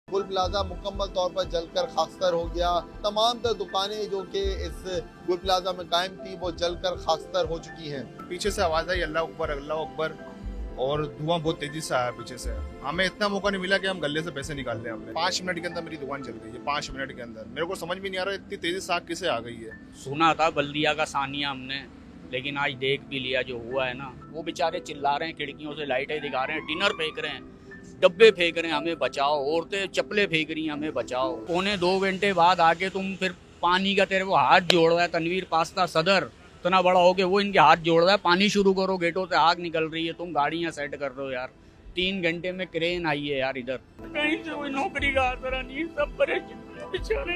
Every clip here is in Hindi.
गुल प्लाजा मुकम्मल तौर पर जलकर खाकसतर हो गया। तमाम तर दुकानें जो कि इस गुल प्लाजा में कायम थी वो जलकर खाकसतर हो चुकी हैं। पीछे से आवाज आई अल्लाह अकबर अल्लाह अकबर, और धुआं बहुत तेजी से आया पीछे से। हमें इतना मौका नहीं मिला कि हम गले से पैसे निकाल लें अपने। 5 मिनट के अंदर मेरी दुकान जल गई है, 5 मिनट के अंदर। मेरे को समझ भी नहीं आ रहा इतनी तेजी से आग किसे आ गई है। सुना था बल्दिया का सानिया हमने, लेकिन आज देख भी लिया जो हुआ है ना। वो बेचारे चिल्ला रहे हैं, खिड़कियों से लाइटें दिखा रहे हैं, डिनर फेंक रहे हैं, डब्बे फेंक रहे हैं, हमें बचाओ। औरतें चप्पलें फेंक रही हैं, हमें बचाओ। 2.25 घंटे बाद आके तुम फिर पानी का तेरे को हाथ जोड़ रहा है तनवीर पास्ता सदर, इतना बड़ा हो के वो इनके हाथ जोड़ रहा है, पानी शुरू करो, गेटों से आग निकल रही है, तुम गाड़ियां सेट कर रहे हो यार। 3 घंटे में क्रेन आई है यार इधर। कहीं से कोई नौकरी का आसरा नहीं, सब परेशान बेचारे।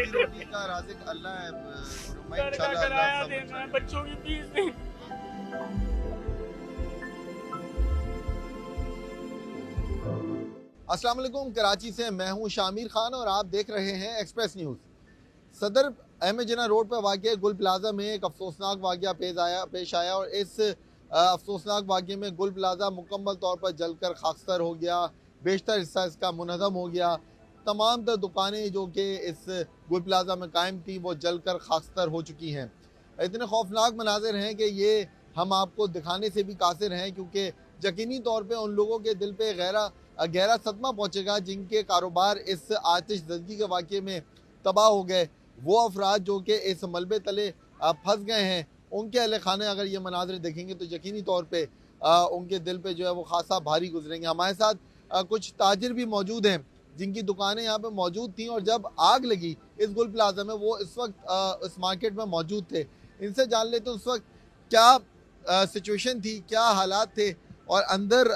रोटी का राज़िक अल्लाह है। घर का किराया देना है, बच्चों की फीस देनी। अस्सलाम वालेकुम, कराची से मैं हूं शामिर खान और आप देख रहे हैं एक्सप्रेस न्यूज़। सदर अहमद जिन्ना रोड पर वाक़ गुल प्लाजा में एक अफसोसनाक वाक़या पेश आया और इस अफसोसनाक वाक़े में गुल प्लाजा मुकम्मल तौर पर जलकर खाकसतर हो गया। बेशतर हिस्सा इसका मुनहदम हो गया। तमाम तर दुकानें जो कि इस गुल प्लाजा में कायम थी वो जलकर खाकसतर हो चुकी हैं। इतने खौफनाक मनाजिर हैं कि ये हम आपको दिखाने से भी कासिर हैं, क्योंकि यकीनी तौर पर उन लोगों के दिल पर गहरा सदमा पहुँचेगा जिनके कारोबार इस आतिशज़दगी के वाक़े में तबाह हो गए। वो अफराद जो कि इस मलबे तले फंस गए हैं, उनके अहल खाने अगर ये मनाजिर देखेंगे तो यकीनी तौर पे उनके दिल पे जो है वो खासा भारी गुजरेंगे। हमारे साथ कुछ ताजिर भी मौजूद हैं जिनकी दुकानें यहाँ पे मौजूद थी और जब आग लगी इस गुल प्लाजा में वो इस वक्त इस मार्केट में मौजूद थे। इनसे जान लेते उस वक्त क्या सिचुएशन थी, क्या हालात थे और अंदर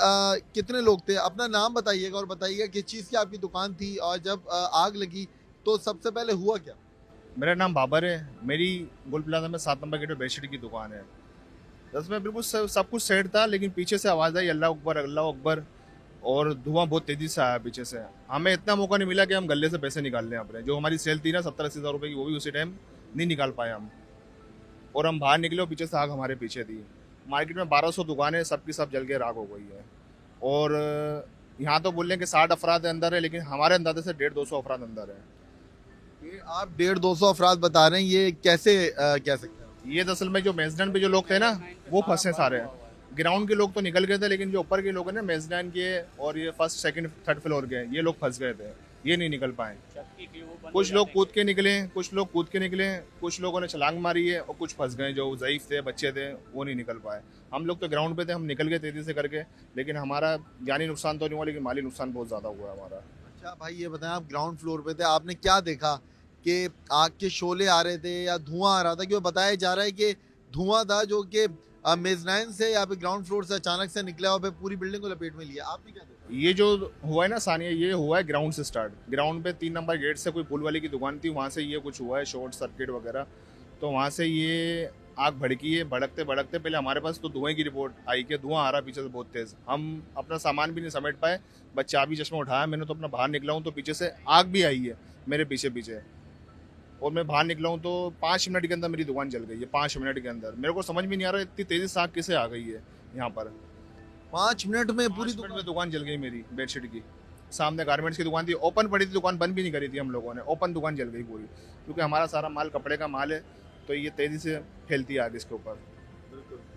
कितने लोग थे। अपना नाम बताइएगा और बताइएगा किस चीज़ की आपकी दुकान थी और जब आग लगी तो सबसे पहले हुआ क्या। मेरा नाम बाबर है। मेरी गुल प्लाजा में 7 नंबर गेट पर बेडशीट की दुकान है। दस में बिल्कुल सब कुछ सेट था, लेकिन पीछे से आवाज़ आई अल्लाह अकबर, और धुआं बहुत तेज़ी से आया पीछे से। हमें इतना मौका नहीं मिला कि हम गले से पैसे निकाल लें अपने। जो हमारी सेल थी ना 70-80 हज़ार रुपये की, वो भी उसी टाइम नहीं निकाल पाए हम। और हम बाहर निकले और पीछे से आग हमारे पीछे थी। मार्केट में 1200 दुकानें सब की सब जल के राख हो गई है। और यहाँ तो बोल रहे हैं कि 60 अफराद अंदर है, लेकिन हमारे अंदाजे से 150-200 अफराद अंदर है। ये आप 150-200 अफराद बता रहे हैं, ये कैसे कह सकते हैं। ये दरअसल में जो मेजडान पे जो लोग थे ना वो फंसे सारे। ग्राउंड के लोग तो निकल गए थे, लेकिन जो ऊपर के लोग हैं ना मेजडान के और ये फर्स्ट सेकंड थर्ड फ्लोर के, ये लोग फंस गए थे, ये नहीं निकल पाए। कुछ लोग कूद के निकले, कुछ लोगों ने छलांग मारी है और कुछ फंस गए। जो ज़ईफ थे, बच्चे थे, वो नहीं निकल पाए। हम लोग तो ग्राउंड पे थे, हम निकल गए तेज़ी से करके, लेकिन हमारा जानी नुकसान तो नहीं हुआ, लेकिन माली नुकसान बहुत ज़्यादा हुआ हमारा। अच्छा भाई, ये बताएं आप ग्राउंड फ्लोर पे थे, आपने क्या देखा कि आग के शोले आ रहे थे या धुआं आ रहा था। क्यों बताया जा रहा है कि धुआं था जो कि मेजनाइन से या फिर ग्राउंड फ्लोर से अचानक से निकला और फिर पूरी बिल्डिंग को लपेट में लिया। आपने क्या देखा। ये जो हुआ है ना सानिया, ये हुआ है ग्राउंड से स्टार्ट। ग्राउंड पे 3 नंबर गेट से कोई पुल वाले की दुकान थी, वहाँ से ये कुछ हुआ है शॉर्ट सर्किट वगैरह। तो वहाँ से ये आग भड़की है। भड़कते भड़कते पहले हमारे पास तो धुएं की रिपोर्ट आई कि धुआं आ रहा पीछे से बहुत तेज़। हम अपना सामान भी नहीं समेट पाए, बस चाबी चश्मा उठाया मैंने तो अपना बाहर निकला हूँ तो पीछे से आग भी आई है मेरे पीछे। और मैं बाहर निकला हूँ तो 5 मिनट के अंदर मेरी दुकान जल गई है। 5 मिनट के अंदर मेरे को समझ भी नहीं आ रहा इतनी तेज़ी से आग किसे आ गई है यहाँ पर। 5 मिनट में पूरी दुकान जल गई मेरी बेडशीट की। सामने गारमेंट्स की दुकान थी, ओपन पड़ी थी दुकान, बंद भी नहीं करी थी हम लोगों ने। ओपन दुकान जल गई पूरी, क्योंकि हमारा सारा माल कपड़े का माल है, तो ये तेज़ी से फैलती है आग इसके ऊपर।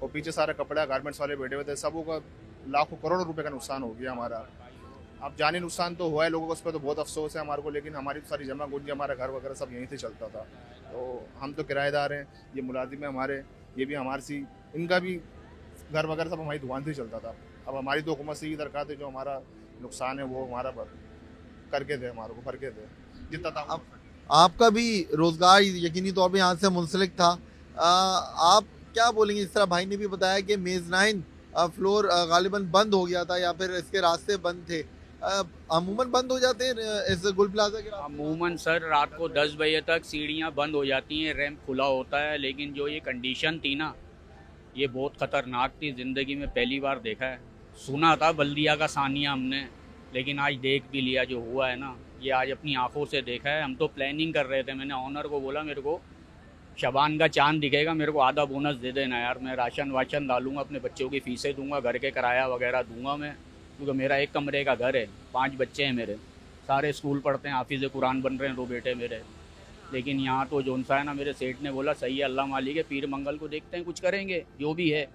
और पीछे सारा कपड़ा गारमेंट्स वाले बैठे हुए थे, सबों का लाखों करोड़ों रुपए का नुकसान हो गया हमारा। अब जानी नुकसान तो हुआ है लोगों को, उस पर तो बहुत अफसोस है हमारे को, लेकिन हमारी तो सारी जमा पूंजी, हमारा घर वगैरह सब यहीं से चलता था। तो हम तो किराएदार हैं, ये मुलाजिम है हमारे, ये भी हमारी सी, इनका भी घर वगैरह सब हमारी दुकान से ही चलता था। अब हमारी तो हुकूमत से ये दरकार थी जो हमारा नुकसान है वो हमारा करके दे, हमारे को भर के दे जितना था। अब आपका भी रोजगार यकीनी तौर पे यहाँ से मुंसलिक था। आप क्या बोलेंगे। इस तरह भाई ने भी बताया कि मेजनाइन फ्लोर गालिबन बंद हो गया था या फिर इसके रास्ते बंद थे। अमूमन बंद हो जाते हैं इस गुल प्लाजा के रास्ते। अमूमन सर रात को 10 बजे तक सीढ़ियाँ बंद हो जाती हैं, रैंप खुला होता है, लेकिन जो ये कंडीशन थी ना ये बहुत ख़तरनाक थी। ज़िंदगी में पहली बार देखा है। सुना था बल्दिया का सानिया हमने, लेकिन आज देख भी लिया जो हुआ है ना, ये आज अपनी आंखों से देखा है। हम तो प्लानिंग कर रहे थे, मैंने ऑनर को बोला मेरे को शबान का चांद दिखेगा, मेरे को आधा बोनस दे देना यार, मैं राशन वाशन डालूंगा, अपने बच्चों की फीसें दूंगा, घर के किराया वगैरह दूंगा मैं। क्योंकि मेरा एक कमरे का घर है, 5 बच्चे हैं मेरे, सारे स्कूल पढ़ते हैं, हाफिज़ कुरान बन रहे हैं 2 बेटे मेरे। लेकिन यहाँ तो जोन सा है ना, मेरे सेठ ने बोला सही है, अल्लाह मालिक है, पीर मंगल को देखते हैं, कुछ करेंगे जो भी है।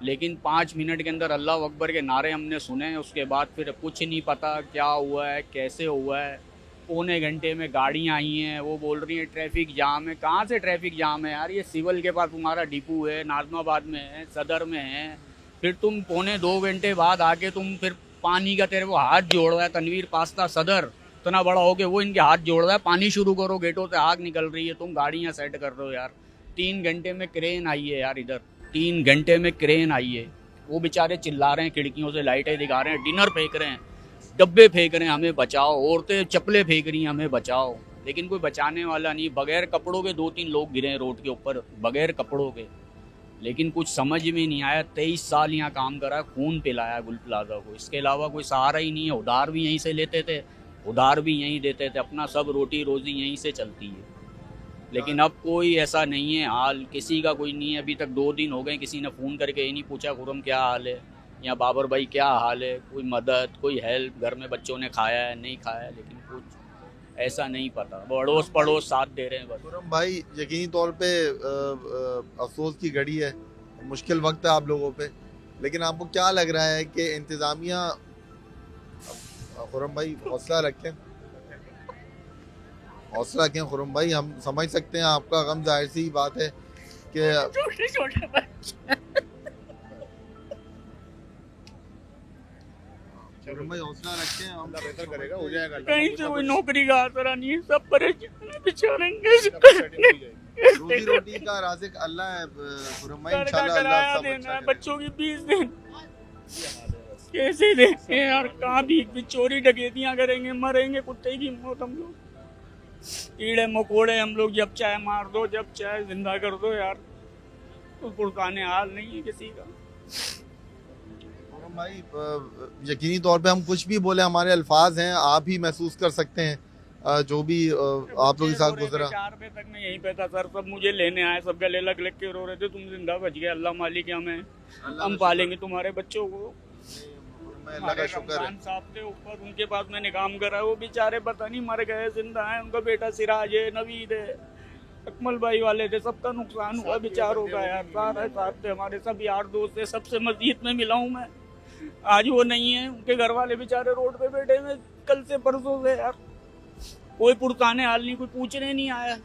लेकिन 5 मिनट के अंदर अल्लाह अकबर के नारे हमने सुने, उसके बाद फिर कुछ नहीं पता क्या हुआ है, कैसे हुआ है। पौने घंटे में गाड़ियाँ आई हैं, वो बोल रही हैं ट्रैफिक जाम है। कहाँ से ट्रैफिक जाम है यार, ये सिविल के पास तुम्हारा डिपो है, नाजमाबाद में है, सदर में है। फिर तुम पौने 2 घंटे बाद आके तुम फिर पानी का तेरे को हाथ जोड़ रहा है, तनवीर पास्ता सदर इतना बड़ा हो के वो इनके हाथ जोड़ रहा है, पानी शुरू करो, गेटों से आग निकल रही है, तुम गाड़ियाँ सेट कर रहे हो यार। 3 घंटे में क्रेन आई है यार इधर, 3 घंटे में क्रेन आई है। वो बेचारे चिल्ला रहे हैं, खिड़कियों से लाइटें दिखा रहे हैं, डिनर फेंक रहे हैं, डब्बे फेंक रहे हैं, हमें बचाओ। औरतें चप्पलें फेंक रही हैं, हमें बचाओ। लेकिन कोई बचाने वाला नहीं। बगैर कपड़ों के 2-3 लोग गिरे हैं रोड के ऊपर, बगैर कपड़ों के। लेकिन कुछ समझ में नहीं आया। 23 साल यहाँ काम करा, खून पिलाया गुल प्लाजा को, इसके अलावा कोई सहारा ही नहीं है। उधार भी यहीं से लेते थे, उधार भी यहीं देते थे, अपना सब रोटी रोजी यहीं से चलती है। लेकिन अब कोई ऐसा नहीं है हाल, किसी का कोई नहीं है। अभी तक 2 दिन हो गए, किसी ने फ़ोन करके ये नहीं पूछा खुरम क्या हाल है या बाबर भाई क्या हाल है, कोई मदद, कोई हेल्प, घर में बच्चों ने खाया है नहीं खाया है, लेकिन कुछ ऐसा नहीं पता। अड़ोस पड़ोस साथ दे रहे हैं बस। खुरम भाई, यकीनी तौर पे अफसोस की घड़ी है, मुश्किल वक्त है आप लोगों पे, लेकिन आपको क्या लग रहा है कि इंतज़ामिया, खुरम भाई हौसला रखें, हौसला रखें खुरम भाई, हम समझ सकते हैं आपका गम, जाहिर सी बात है कि छोटे छोटे बच्चे, खुरम भाई हौसला रखें, हम अल्लाह बेहतर करेगा, हो जाएगा। कहीं से कोई नौकरी का आसरा नहीं है, सब परेशान है बेचारे। रोजी रोटी का राज़िक अल्लाह है खुरम भाई, घर का इंशाल्लाह अल्लाह किराया सब देना अच्छा है, करेगा। बच्चों की फीस देना, कैसे देते हैं यार। कहाँ भी चोरी डकैतियाँ करेंगे, मरेंगे कुत्ते की मौत हम लोग। कीड़े मकोड़े हम लोग, जब चाहे मार दो, जब चाहे जिंदा कर दो यार। तो पुरकाने हाल नहीं है किसी का। खुरम भाई, यकीनी तौर पे हम कुछ भी बोले, हमारे अल्फाज हैं, आप ही महसूस कर सकते हैं जो भी आप लोगों के साथ गुजरा। 4 बजे तक मैं यहीं पे था सर, सब मुझे लेने आए, सब गले लग लग के रो रहे थे, तुम जिंदा बच गए, अल्लाह मालिक है, हम पालेंगे तुम्हारे बच्चों को। अल्लाह का शुक्र है। रमजान साहब थे ऊपर, उनके पास मैंने काम करा, वो बेचारे पता नहीं मर गए जिंदा है। उनका बेटा सिराज है, नवीद है, अकमल भाई वाले थे, सबका नुकसान हुआ बेचारों का यार। सारे साथ थे हमारे, सब यार दोस्त थे, सबसे मस्जिद में मिला हूँ मैं। आज वो नहीं है, उनके घर वाले बेचारे रोड पे बैठे हुए कल से परसों से यार। कोई पुरकाने हाल नहीं, कोई पूछने नहीं आया।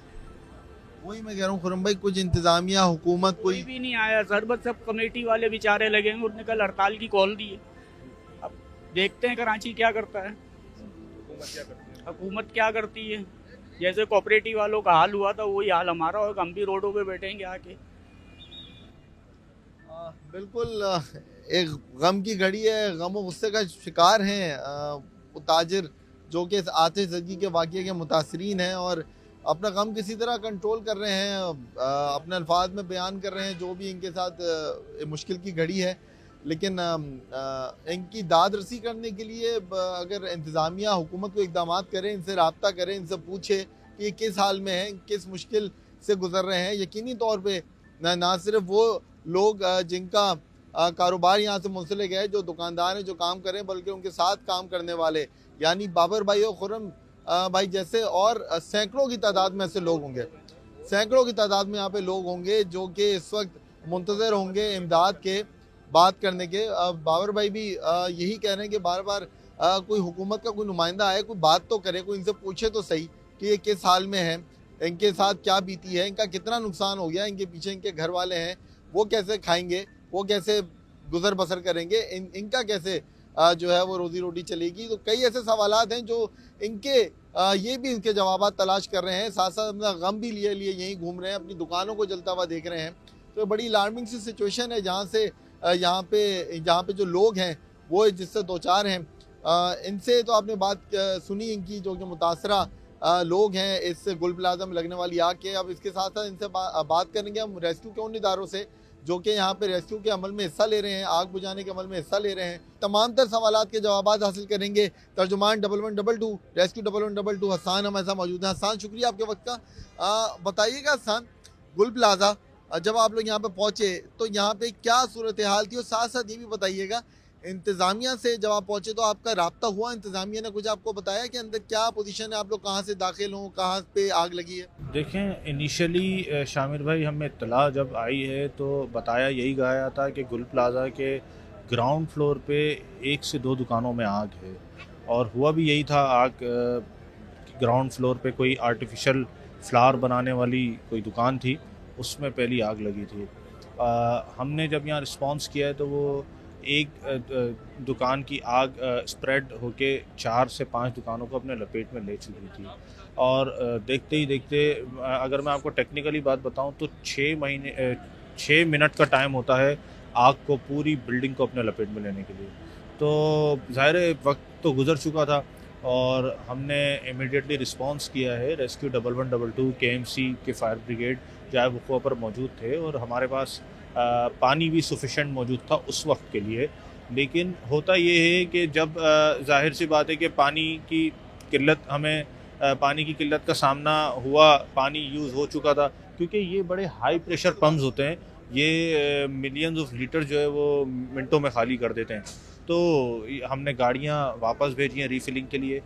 वही मैं कह रहा हूँ खुरम भाई, कुछ इंतजामिया हुकूमत कोई भी नहीं आया सर, बस सब कमेटी वाले बेचारे लगे हैं। उन्होंने कल हड़ताल की कॉल दी है, अब देखते हैं कराची क्या करता है, हुकूमत क्या करती है। जैसे कोऑपरेटिव वालों का हाल हुआ था, वही हाल हमारा होगा, हम भी रोडों पे बैठेंगे आके। बिल्कुल एक गम की घड़ी है, गम और गुस्से का शिकार हैं वो ताजिर जो कि इस आतिशज़दगी के वाक़ये के मुतासरीन हैं और अपना गम किसी तरह कंट्रोल कर रहे हैं, अपने अल्फाज में बयान कर रहे हैं जो भी इनके साथ मुश्किल की घड़ी है। लेकिन इनकी दाद रसी करने के लिए अगर इंतज़ामिया हुकूमत को इक़दाम करे, इनसे रब्ता करें, इनसे पूछे कि ये किस हाल में हैं, किस मुश्किल से गुज़र रहे हैं। यकीनी तौर पे ना सिर्फ वो लोग जिनका कारोबार यहाँ से मुंसलिक है, जो दुकानदार हैं, जो काम करें, बल्कि उनके साथ काम करने वाले यानी बाबर भाई और खुरम भाई जैसे और सैकड़ों की तादाद में ऐसे लोग होंगे, सैकड़ों की तादाद में यहाँ पे लोग होंगे जो कि इस वक्त मुंतज़र होंगे इमदाद के, बात करने के। बाबर भाई भी यही कह रहे हैं कि बार बार कोई हुकूमत का कोई नुमाइंदा आए, कोई बात तो करे, कोई इनसे पूछे तो सही कि ये किस हाल में है, इनके साथ क्या बीती है, इनका कितना नुकसान हो गया, इनके पीछे इनके घर वाले हैं, वो कैसे खाएंगे, वो कैसे गुजर बसर करेंगे, इनका कैसे जो है वो रोज़ी रोटी चलेगी। तो कई ऐसे सवालात हैं जो इनके ये भी इनके जवाब तलाश कर रहे हैं, साथ साथ अपना गम भी लिए लिए यहीं घूम रहे हैं, अपनी दुकानों को जलता हुआ देख रहे हैं। तो बड़ी अलार्मिंग सी सिचुएशन है जहाँ से यहाँ पे जो लोग हैं वो जिससे दो चार हैं, इनसे तो आपने बात सुनी इनकी, जो कि मुतासरा लोग हैं इस गुल प्लाजा में लगने वाली आग के। अब इसके साथ साथ इनसे बात करेंगे हम रेस्क्यू के उन इदारों से जो कि यहाँ पे रेस्क्यू के अमल में हिस्सा ले रहे हैं, आग बुझाने के अमल में हिस्सा ले रहे हैं। तमाम तर सवालात के जवाब हासिल करेंगे। तर्जुमान 1122 रेस्क्यू 1122 हसान हमारे साथ मौजूद हैं। हसान, शुक्रिया आपके वक्त का। बताइएगा हसान, गुल प्लाजा जब आप लोग यहाँ पे पहुँचे तो यहाँ पे क्या सूरत हाल थी, और साथ साथ ये भी बताइएगा इंतज़ामिया से जब आप पहुँचे तो आपका राब्ता हुआ, इंतज़ामिया ने कुछ आपको बताया कि अंदर क्या पोजीशन है, आप लोग कहाँ से दाखिल हों, कहाँ पे आग लगी है? देखें, इनिशियली शामिर भाई हमें इत्तला जब आई है तो बताया यही गया था कि गुल प्लाज़ा के ग्राउंड फ्लोर पे 1 से 2 दुकानों में आग है, और हुआ भी यही था। आग ग्राउंड फ्लोर पे कोई आर्टिफिशियल फ्लावर बनाने वाली कोई दुकान थी, उसमें पहली आग लगी थी। हमने जब यहाँ रिस्पांस किया है तो वो एक दुकान की आग स्प्रेड होके 4 से 5 दुकानों को अपने लपेट में ले चुकी थी, और देखते ही देखते अगर मैं आपको टेक्निकली बात बताऊं तो 6 मिनट का टाइम होता है आग को पूरी बिल्डिंग को अपने लपेट में लेने के लिए। तो ज़ाहिर है वक्त तो गुजर चुका था, और हमने इमीडिएटली रिस्पांस किया है। रेस्क्यू 1112 KMC के फायर ब्रिगेड जाए वक़्वा पर मौजूद थे, और हमारे पास पानी भी सफिशेंट मौजूद था उस वक्त के लिए। लेकिन होता ये है कि जब ज़ाहिर सी बात है कि पानी की किल्लत का सामना हुआ, पानी यूज़ हो चुका था, क्योंकि ये बड़े हाई प्रेशर पम्प्स होते हैं, ये मिलियंस ऑफ लीटर जो है वो मिनटों में खाली कर देते हैं। तो हमने गाड़ियाँ वापस भेजी हैं रीफिलिंग के लिए,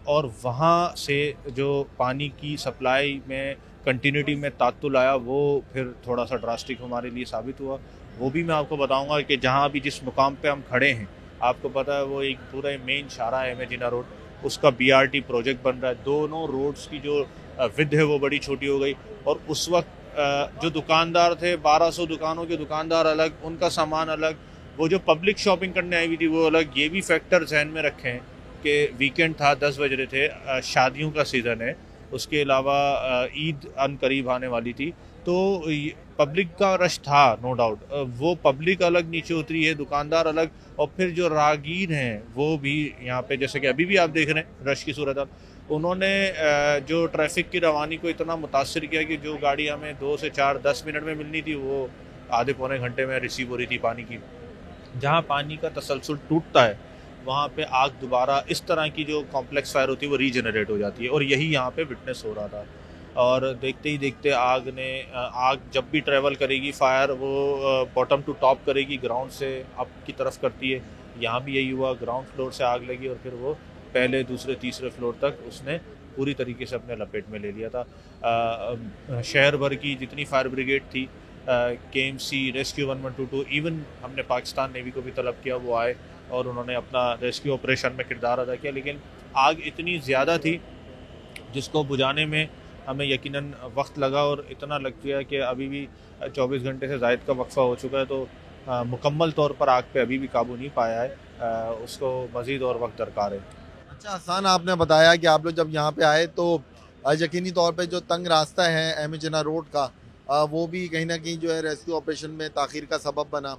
और वहाँ से जो पानी की सप्लाई में कंटिन्यूटी में तात्तुल आया वो फिर थोड़ा सा ड्रास्टिक हमारे लिए साबित हुआ। वो भी मैं आपको बताऊंगा कि जहाँ अभी जिस मुकाम पे हम खड़े हैं, आपको पता है वो एक पूरा मेन शाहरा है मेजिना रोड, उसका BRT प्रोजेक्ट बन रहा है। दोनों रोड्स की जो विड्थ है वो बड़ी छोटी हो गई, और उस वक्त जो दुकानदार थे 1200 दुकानों के दुकानदार अलग, उनका सामान अलग, वो जो पब्लिक शॉपिंग करने आई हुई थी वो अलग। ये भी फैक्टर जहन में रखें कि वीकेंड था, 10 बज रहे थे, शादियों का सीज़न है, उसके अलावा ईद अनकरीब आने वाली थी, तो पब्लिक का रश था नो डाउट। वो पब्लिक अलग नीचे उतरी है, दुकानदार अलग, और फिर जो राहगीर हैं वो भी यहाँ पे, जैसे कि अभी भी आप देख रहे हैं रश की सूरत, उन्होंने जो ट्रैफिक की रवानी को इतना मुतासर किया कि जो गाड़ी हमें 2 से 4 10 मिनट में मिलनी थी वो आधे पौने घंटे में रिसीव हो रही थी पानी की। जहाँ पानी का तसलसल टूटता है वहाँ पे आग दोबारा इस तरह की जो कॉम्प्लेक्स फायर होती है वो रीजनरेट हो जाती है, और यही यहाँ पे विटनेस हो रहा था। और देखते ही देखते आग जब भी ट्रैवल करेगी फायर, वो बॉटम टू टॉप करेगी, ग्राउंड से अप की तरफ करती है। यहाँ भी यही हुआ, ग्राउंड फ्लोर से आग लगी और फिर वो पहले दूसरे तीसरे फ्लोर तक उसने पूरी तरीके से अपने लपेट में ले लिया था। शहर भर की जितनी फायर ब्रिगेड थी, KMC, रेस्क्यू 1122, इवन हमने पाकिस्तान नेवी को भी तलब किया, वो आए और उन्होंने अपना रेस्क्यू ऑपरेशन में किरदार अदा किया। लेकिन आग इतनी ज़्यादा थी जिसको बुझाने में हमें यकीनन वक्त लगा, और इतना लग गया कि अभी भी 24 घंटे से ज़ायद का वक्फा हो चुका है, तो मुकम्मल तौर पर आग पे अभी भी काबू नहीं पाया है। उसको मज़ीद और वक्त दरकार है। अच्छा हसन, आपने बताया कि आप लोग जब यहाँ पे आए तो यकीनी तौर पे जो तंग रास्ता है एमिजना रोड का, वो भी कहीं ना कहीं जो है रेस्क्यू ऑपरेशन में ताख़ीर का सबब बना,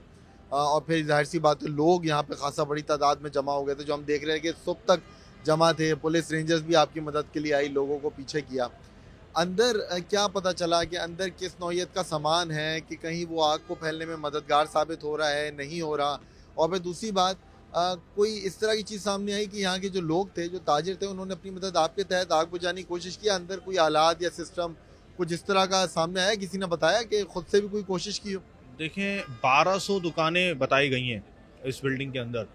और फिर जाहिर सी बात है लोग यहाँ पे खासा बड़ी तादाद में जमा हो गए थे, जो हम देख रहे हैं कि सुबह तक जमा थे। पुलिस रेंजर्स भी आपकी मदद के लिए आई, लोगों को पीछे किया। अंदर क्या पता चला कि अंदर किस नौइयत का सामान है कि कहीं वो आग को फैलने में मददगार साबित हो रहा है, नहीं हो रहा? और फिर दूसरी बात, कोई इस तरह की चीज़ सामने आई कि यहाँ के जो लोग थे, जो ताजिर थे, उन्होंने अपनी मदद आपके तहत आग बुझाने की कोशिश की? अंदर कोई आलात या सिस्टम कुछ इस तरह का सामने आया? किसी ने बताया कि खुद से भी कोई कोशिश की हो? देखें, 1200 दुकानें बताई गई हैं इस बिल्डिंग के अंदर।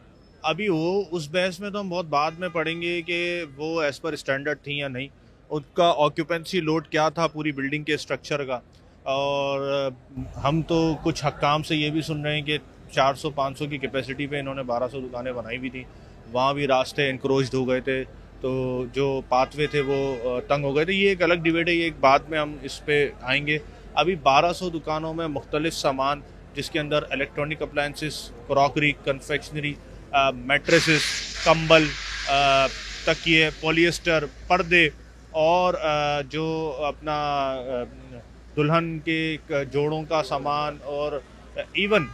अभी वो उस बहस में तो हम बहुत बाद में पढ़ेंगे कि वो एज़ पर स्टैंडर्ड थी या नहीं, उनका ऑक्यूपेंसी लोड क्या था पूरी बिल्डिंग के स्ट्रक्चर का। और हम तो कुछ हक्काम से ये भी सुन रहे हैं कि 400-500 की कैपेसिटी पे इन्होंने 1200 दुकानें बनाई भी थी, वहाँ भी रास्ते इंक्रोच्ड हो गए थे, तो जो पाथवे थे वो तंग हो गए थे। ये एक अलग डिबेट है, ये एक बाद में हम इस पे आएंगे। अभी 1200 दुकानों में मुख्तलिफ सामान, जिसके अंदर electronic appliances, crockery, confectionery, mattresses, कंबल, तकिए, पॉलिएस्टर, पर्दे, और जो अपना दुल्हन के जोड़ों का सामान, और इवन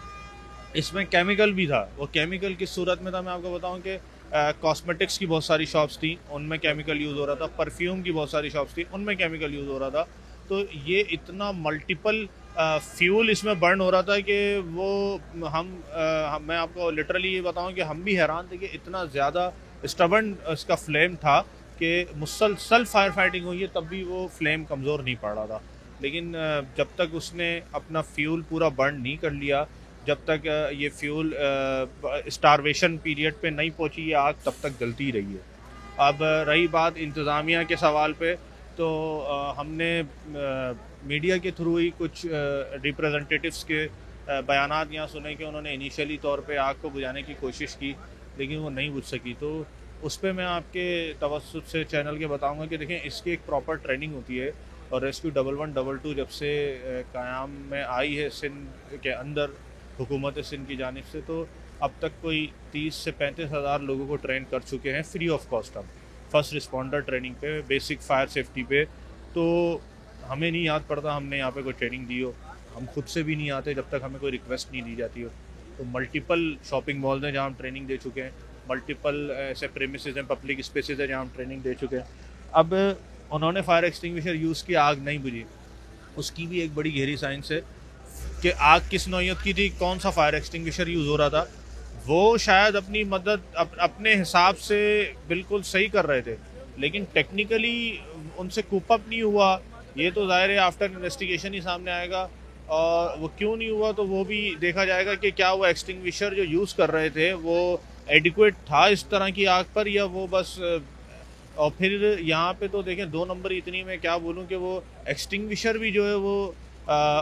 इसमें केमिकल भी था। वो केमिकल किस सूरत में था मैं आपको बताऊं कि कॉस्मेटिक्स की बहुत सारी शॉप्स थी, उनमें केमिकल यूज़ हो रहा था, परफ्यूम की बहुत सारी शॉप्स थी, उनमें केमिकल यूज़ हो रहा था। तो ये इतना मल्टीपल फ्यूल इसमें बर्न हो रहा था कि वो मैं आपको लिटरली ये बताऊं कि हम भी हैरान थे कि इतना ज़्यादा स्टबर्न इसका फ्लेम था कि मुसलसल फायर फाइटिंग हुई है तब भी वो फ्लेम कमज़ोर नहीं पड़ रहा था। लेकिन जब तक उसने अपना फ्यूल पूरा बर्न नहीं कर लिया जब तक ये फ्यूल स्टारवेशन पीरियड पे नहीं पहुंची ये आग तब तक जलती रही है। अब रही बात इंतज़ामिया के सवाल पे, तो हमने मीडिया के थ्रू ही कुछ रिप्रेजेंटेटिव्स के बयानात यहाँ सुने कि उन्होंने इनिशियली तौर पे आग को बुझाने की कोशिश की लेकिन वो नहीं बुझ सकी। तो उस पर मैं आपके तवज्जुह से चैनल के बताऊंगा कि देखें इसकी एक प्रॉपर ट्रेनिंग होती है और रेस्क्यू 1112 जब से क़याम में आई है सिंध के अंदर हुकूमत सिंध की जानिब से, तो अब तक कोई 30 से 35 हज़ार लोगों को ट्रेन कर चुके हैं फ्री ऑफ कॉस्ट। हम फर्स्ट रिस्पॉन्डर ट्रेनिंग पे, बेसिक फायर सेफ्टी पे, तो हमें नहीं याद पड़ता हमने यहाँ पे कोई ट्रेनिंग दी हो। हम खुद से भी नहीं आते जब तक हमें कोई रिक्वेस्ट नहीं दी जाती हो। तो मल्टीपल शॉपिंग मॉल्स हैं जहाँ हम ट्रेनिंग दे चुके हैं, मल्टीपल ऐसे प्रेमिसेस हैं, पब्लिक स्पेसेस हैं जहाँ हम ट्रेनिंग दे चुके हैं। अब उन्होंने फायर एक्सटिंग्विशर यूज़ किया, आग नहीं बुझी, उसकी भी एक बड़ी गहरी साइंस है कि आग किस नौइयत की थी, कौन सा फायर एक्सटिंग्विशर यूज़ हो रहा था। वो शायद अपनी मदद अपने हिसाब से बिल्कुल सही कर रहे थे लेकिन टेक्निकली उनसे कूप अप नहीं हुआ। ये तो ज़ाहिर है आफ्टर इन्वेस्टिगेशन ही सामने आएगा और वो क्यों नहीं हुआ तो वो भी देखा जाएगा कि क्या वो एक्सटिंग्विशर जो यूज़ कर रहे थे वो एडिक्वेट था इस तरह की आग पर या वो बस। और फिर यहाँ पे तो देखें 2 नंबर इतनी मैं क्या बोलूँ कि वो एक्सटिंग्विशर भी जो है वो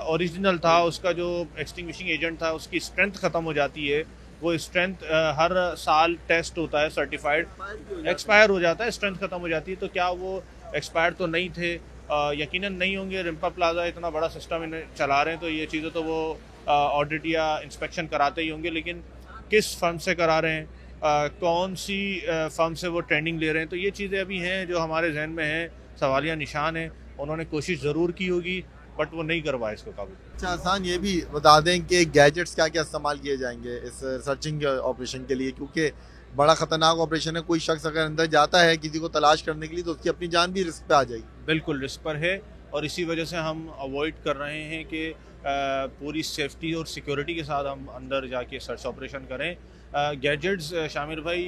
ओरिजिनल था, उसका जो एक्सटिंग्विशिंग एजेंट था उसकी स्ट्रेंथ ख़त्म हो जाती है। वो स्ट्रेंथ हर साल टेस्ट होता है, सर्टिफाइड एक्सपायर हो जाता है, स्ट्रेंथ ख़त्म हो जाती है। तो क्या वो एक्सपायर तो नहीं थे, यकीनन नहीं होंगे। रिम्पा प्लाजा इतना बड़ा सिस्टम इन्हें चला रहे हैं तो ये चीज़ें तो वो ऑडिट या इंस्पेक्शन कराते ही होंगे, लेकिन किस फर्म से करा रहे हैं, कौन सी फर्म से वो ट्रेनिंग ले रहे हैं, तो ये चीज़ें अभी हैं जो हमारे जहन में हैं, सवालिया निशान है। उन्होंने कोशिश ज़रूर की होगी बट वो नहीं करवाए इसको काबू। अच्छा आसान ये भी बता दें कि गैजेट्स क्या क्या इस्तेमाल किए जाएंगे इस सर्चिंग ऑपरेशन के लिए, क्योंकि बड़ा ख़तरनाक ऑपरेशन है। कोई शख्स अगर अंदर जाता है किसी को तलाश करने के लिए तो उसकी अपनी जान भी रिस्क पे आ जाएगी। बिल्कुल रिस्क पर है और इसी वजह से हम अवॉइड कर रहे हैं कि पूरी सेफ्टी और सिक्योरिटी के साथ हम अंदर जाके सर्च ऑपरेशन करें। गैजेट्स शामिर भाई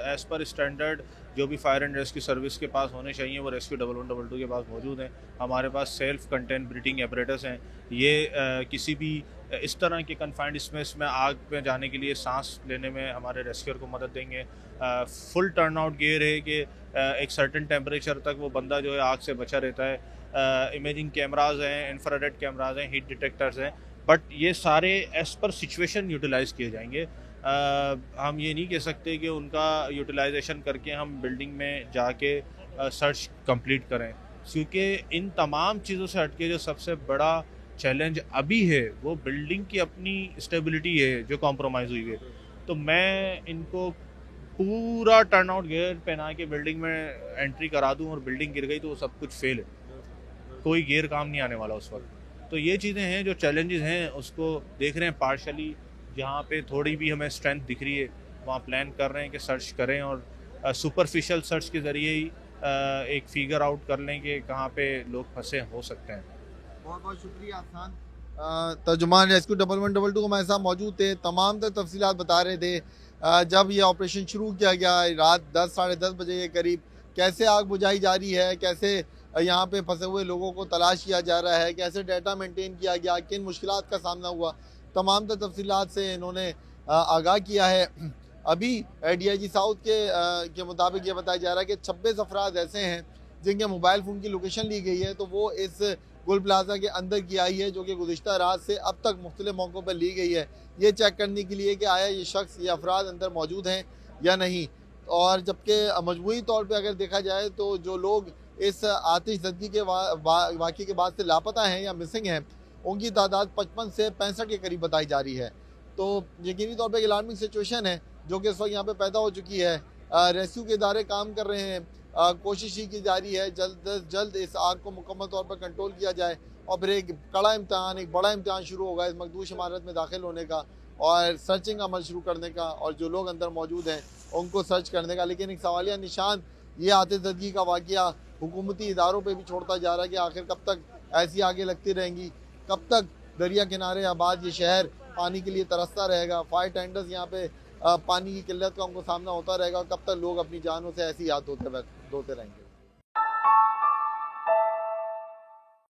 एज़ पर स्टैंडर्ड जो भी फायर एंड रेस्क्यू सर्विस के पास होने चाहिए वो रेस्क्यू 1112 के पास मौजूद हैं। हमारे पास सेल्फ कंटेंट ब्रीथिंग एपरेटस हैं। ये किसी भी इस तरह के कन्फाइंड स्पेस में आग में जाने के लिए सांस लेने में हमारे रेस्क्यूअर को मदद देंगे। फुल टर्न आउट गियर है कि एक सर्टेन टेम्परेचर तक वो बंदा जो है आग से बचा रहता है। इमेजिंग कैमराज हैं, इंफ्रारेड कैमराज हैं, हीट डिटेक्टर्स हैं, बट ये सारे एज़ पर सिचुएशन यूटिलाइज़ किए जाएंगे। हम ये नहीं कह सकते कि उनका यूटिलाइजेशन करके हम बिल्डिंग में जाके सर्च कंप्लीट करें, क्योंकि इन तमाम चीज़ों से हटके जो सबसे बड़ा चैलेंज अभी है वो बिल्डिंग की अपनी स्टेबिलिटी है जो कॉम्प्रोमाइज़ हुई है। तो मैं इनको पूरा टर्न आउट गियर पहना के बिल्डिंग में एंट्री करा दूं और बिल्डिंग गिर गई तो वो सब कुछ फेल है, कोई गियर काम नहीं आने वाला उस वक्त। तो ये चीज़ें हैं जो चैलेंजेस हैं, उसको देख रहे हैं पार्शली। जहाँ पे थोड़ी भी हमें स्ट्रेंथ दिख रही है वहाँ प्लान कर रहे हैं कि सर्च करें और सुपरफिशियल सर्च के ज़रिए ही एक फिगर आउट कर लें कि कहाँ पे लोग फंसे हो सकते हैं। बहुत बहुत शुक्रिया आसान। तर्जुमान रेस्क्यू 1112 को हमारे साथ मौजूद थे, तमाम तर तफसीलात बता रहे थे। जब ये ऑपरेशन शुरू किया गया रात 10 साढ़े 10 बजे के करीब, कैसे आग बुझाई जा रही है, कैसे यहाँ पे फंसे हुए लोगों को तलाश किया जा रहा है, कैसे डाटा मेंटेन किया गया, किन मुश्किलात का सामना हुआ, तमाम तर तफसीलात से इन्होंने आगाह किया है। अभी DIG साउथ के मुताबिक ये बताया जा रहा है कि 26 अफराद ऐसे हैं जिनके मोबाइल फ़ोन की लोकेशन ली गई है, तो वो इस गुल प्लाजा के अंदर की आई है, जो कि गुज़िश्ता रात से अब तक मुख्तलिफ मौक़ों पर ली गई है, ये चेक करने के लिए कि आया ये शख्स, ये अफराद अंदर मौजूद हैं या नहीं। और जबकि मजमूई तौर पर अगर देखा जाए तो जो लोग इस आतिश ज़दगी के वाक़े के बाद से लापता हैं या मिसिंग हैं, उनकी तादाद 55 से 65 के करीब बताई जा रही है। तो यकीनी तौर पर अलार्मिंग सिचुएशन है जो कि इस वक्त यहाँ पे पैदा हो चुकी है। रेस्क्यू के इदारे काम कर रहे हैं, कोशिश ही की जा रही है जल्द अज जल्द इस आग को मुकम्मल तौर पर कंट्रोल किया जाए और फिर एक कड़ा इम्तहान, एक बड़ा इम्तहान शुरू होगा इस मखदूश इमारत में दाखिल होने का और सर्चिंग अमल शुरू करने का और जो लोग अंदर मौजूद हैं उनको सर्च करने का। लेकिन एक सवालिया निशान ये आतिशज़दगी का वाक़या हुकूमती इदारों पर भी छोड़ता जा रहा है कि आखिर कब तक ऐसी आगे लगती रहेंगी, कब तक दरिया किनारे आबाद ये शहर पानी के लिए तरसता रहेगा, फायर टेंडर्स यहाँ पे पानी की किल्लत का उनको सामना होता रहेगा और कब तक लोग अपनी जानों से ऐसी याद धोते रहेंगे।